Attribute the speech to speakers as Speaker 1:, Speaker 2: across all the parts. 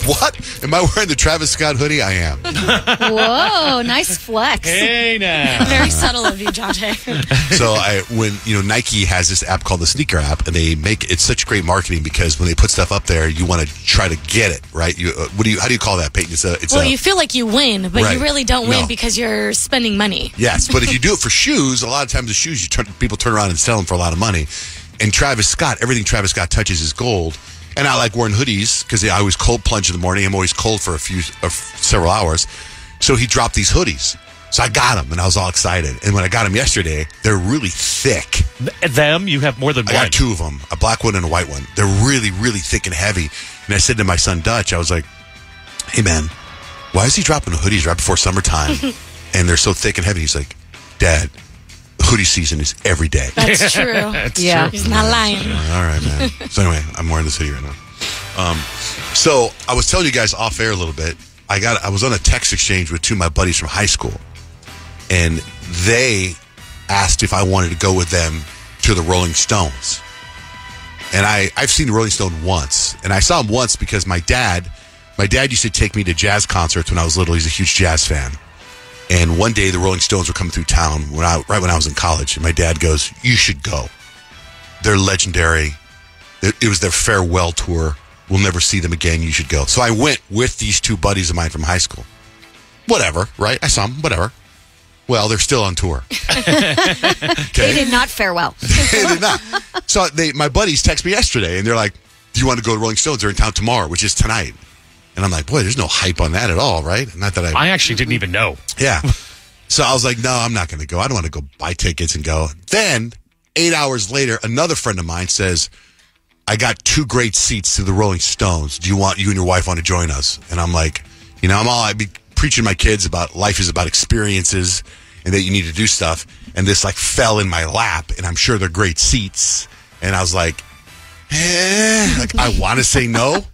Speaker 1: What? Am I wearing the Travis Scott hoodie? I am.
Speaker 2: Whoa, nice flex.
Speaker 3: Hey, now.
Speaker 4: Very subtle of you, Johnjay.
Speaker 1: So when Nike has this app called the Sneaker app, and it's such great marketing because when they put stuff up there, you want to try to get it, right? How do you call that, Peyton?
Speaker 4: You feel like you win, but
Speaker 1: right.
Speaker 4: you really don't win because you're spending money.
Speaker 1: Yes, but if you do it for shoes, a lot of times the shoes people turn around and sell them for a lot of money. And Travis Scott, everything Travis Scott touches is gold. And I like wearing hoodies because I always cold plunge in the morning. I'm always cold for several hours. So he dropped these hoodies. So I got them, and I was all excited. And when I got them yesterday, they're really thick.
Speaker 3: You have more than one.
Speaker 1: I got two of them, a black one and a white one. They're really, really thick and heavy. And I said to my son, Dutch, I was like, hey, man, why is he dropping hoodies right before summertime? And they're so thick and heavy. He's like, Dad, hoodie season is every day.
Speaker 4: That's true.
Speaker 3: True.
Speaker 4: He's not lying.
Speaker 1: All right, man. So anyway, I'm wearing this hoodie right now. So I was telling you guys off air a little bit. I was on a text exchange with two of my buddies from high school, and they asked if I wanted to go with them to the Rolling Stones. And I've seen the Rolling Stones once, and I saw them once because my dad used to take me to jazz concerts when I was little. He's a huge jazz fan. And one day the Rolling Stones were coming through town right when I was in college. And my dad goes, you should go. They're legendary. It was their farewell tour. We'll never see them again. You should go. So I went with these two buddies of mine from high school. Whatever, right? I saw them, whatever. Well, they're still on tour.
Speaker 2: Okay. They did not fare well.
Speaker 1: They did not. So my buddies text me yesterday, and they're like, do you want to go to Rolling Stones? They're in town tomorrow, which is tonight. And I'm like, boy, there's no hype on that at all, right? Not that
Speaker 3: I actually didn't even know.
Speaker 1: Yeah. So I was like, no, I'm not going to go. I don't want to go buy tickets and go. Then, 8 hours later, another friend of mine says, I got 2 great seats to the Rolling Stones. Do you and your wife want to join us? And I'm like, I'd be preaching to my kids about life is about experiences and that you need to do stuff. And this fell in my lap, and I'm sure they're great seats. And I was like, I want to say no.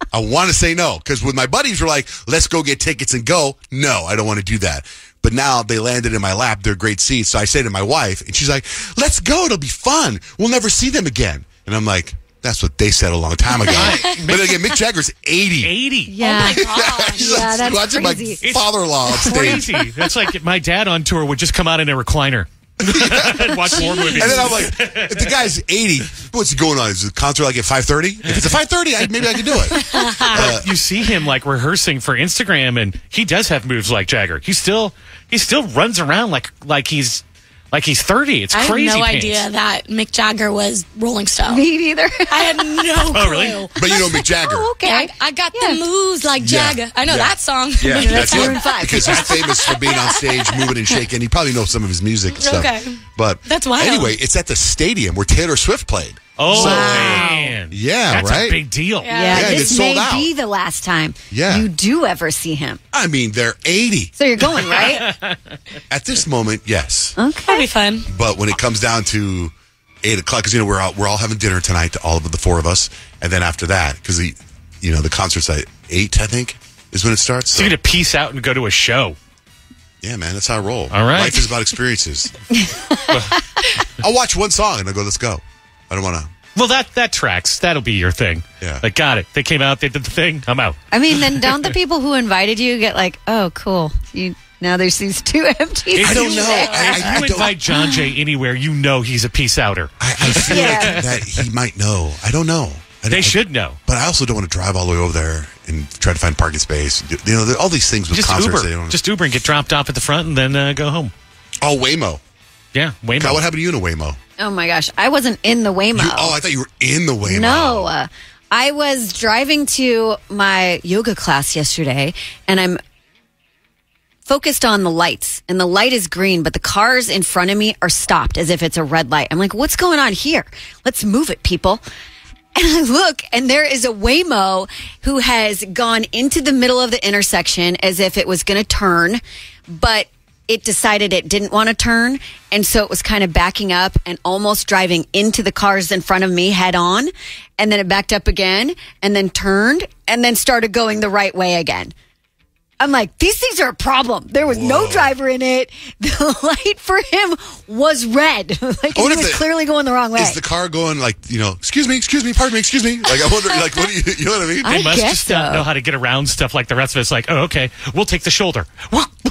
Speaker 1: Because when my buddies were like, let's go get tickets and go. No, I don't want to do that. But now they landed in my lap. They're great seats. So I say to my wife, and she's like, let's go. It'll be fun. We'll never see them again. And I'm like, that's what they said a long time ago. But again, Mick Jagger's 80.
Speaker 3: 80.
Speaker 2: Yeah.
Speaker 4: Oh my gosh.
Speaker 2: Yeah, that's
Speaker 1: watching
Speaker 2: crazy.
Speaker 1: my father-in-law on stage.
Speaker 3: Crazy. That's like my dad on tour would just come out in a recliner. And watch more movies.
Speaker 1: And then I'm like, if the guy's 80, what's going on? Is the concert at 5:30? If it's at 5:30, maybe I can do it.
Speaker 3: You see him rehearsing for Instagram, and he does have moves like Jagger. He still runs around like he's 30. It's crazy.
Speaker 4: I had no
Speaker 3: pants.
Speaker 4: idea that Mick Jagger was Rolling Stone.
Speaker 2: Me neither.
Speaker 4: I had no clue.
Speaker 3: Oh, really?
Speaker 1: But you know Mick Jagger.
Speaker 2: Oh, okay.
Speaker 4: I got the moves like Jagger. I know that song.
Speaker 1: Yeah,
Speaker 2: That's
Speaker 1: it.
Speaker 2: Maroon 5.
Speaker 1: Because he's famous for being on stage, moving and shaking. You probably know some of his music and stuff.
Speaker 4: Okay.
Speaker 1: But
Speaker 4: That's wild.
Speaker 1: Anyway, it's at the stadium where Taylor Swift played.
Speaker 3: Oh,
Speaker 1: So-
Speaker 3: man.
Speaker 1: Yeah,
Speaker 3: That's
Speaker 1: right?
Speaker 3: a big deal.
Speaker 2: Yeah,
Speaker 1: Yeah,
Speaker 2: this
Speaker 1: it's
Speaker 2: may
Speaker 1: sold out.
Speaker 2: be the last time
Speaker 1: Yeah.
Speaker 2: you do ever see him.
Speaker 1: I mean, they're 80.
Speaker 2: So you're going, right?
Speaker 1: At this moment, yes.
Speaker 4: That'd be fun.
Speaker 1: But when it comes down to 8 o'clock, because we're all having dinner tonight, all of the 4 of us, and then after that, because the concert's at 8, I think, is when it starts.
Speaker 3: So you're going to peace out and go to a show.
Speaker 1: Yeah, man, that's how I roll.
Speaker 3: All right.
Speaker 1: Life is about experiences. I'll watch one song and I'll go, let's go. I don't want to.
Speaker 3: Well, that tracks. That'll be your thing.
Speaker 1: Yeah.
Speaker 3: Got it. They came out, they did the thing. I'm out.
Speaker 2: I mean, then don't the people who invited you get like, oh, cool. Now there's these 2 empty
Speaker 1: I don't
Speaker 2: seats
Speaker 1: know.
Speaker 2: there.
Speaker 3: If you invite Johnjay anywhere, you know he's a peace outer.
Speaker 1: I feel like that he might know. I don't know.
Speaker 3: They should know.
Speaker 1: But I also don't want to drive all the way over there and try to find parking space. All these things with
Speaker 3: Just
Speaker 1: concerts.
Speaker 3: Uber. Just Uber and get dropped off at the front and then go home.
Speaker 1: Oh, Waymo.
Speaker 3: Yeah, Waymo.
Speaker 1: Kyle, what happened to you in a Waymo?
Speaker 2: Oh, my gosh. I wasn't in the Waymo.
Speaker 1: I thought you were in the Waymo.
Speaker 2: No. I was driving to my yoga class yesterday, and I'm focused on the lights, and the light is green, but the cars in front of me are stopped as if it's a red light. I'm like, what's going on here? Let's move it, people. And I look, and there is a Waymo who has gone into the middle of the intersection as if it was going to turn, but it decided it didn't want to turn. And so it was kind of backing up and almost driving into the cars in front of me head on. And then it backed up again and then turned and then started going the right way again. I'm like, these things are a problem. There was no driver in it. The light for him was red. Like he was clearly going the wrong way.
Speaker 1: Is the car going like, excuse me, pardon me, excuse me? Like I wonder, like, what do you know what I mean?
Speaker 3: They must just not know how to get around stuff like the rest of us. Like, oh, okay, we'll take the shoulder.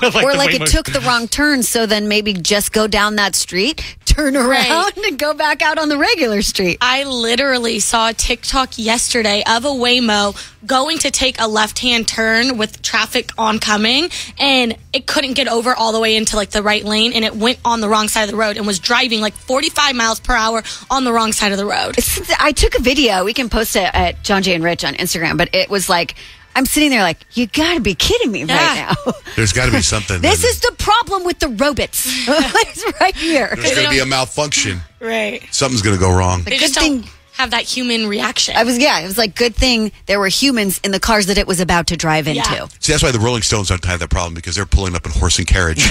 Speaker 3: Like
Speaker 2: it took the wrong turn, so then maybe just go down that street, turn around, and go back out on the regular street.
Speaker 4: I literally saw a TikTok yesterday of a Waymo going to take a left-hand turn with traffic oncoming, and it couldn't get over all the way into like the right lane, and it went on the wrong side of the road and was driving like 45 miles per hour on the wrong side of the road.
Speaker 2: I took a video. We can post it at Johnjay and Rich on Instagram, but it was like, I'm sitting there like, you gotta be kidding me right now.
Speaker 1: There's gotta be something.
Speaker 2: This is the problem with the robots. It's right here.
Speaker 1: There's gonna be a malfunction.
Speaker 4: Right.
Speaker 1: Something's gonna go wrong.
Speaker 4: They just don't have that human reaction.
Speaker 2: It was like, good thing there were humans in the cars that it was about to drive into.
Speaker 1: See, that's why the Rolling Stones don't have that problem, because they're pulling up in horse and carriage.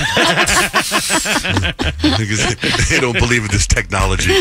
Speaker 1: Because they don't believe in this technology.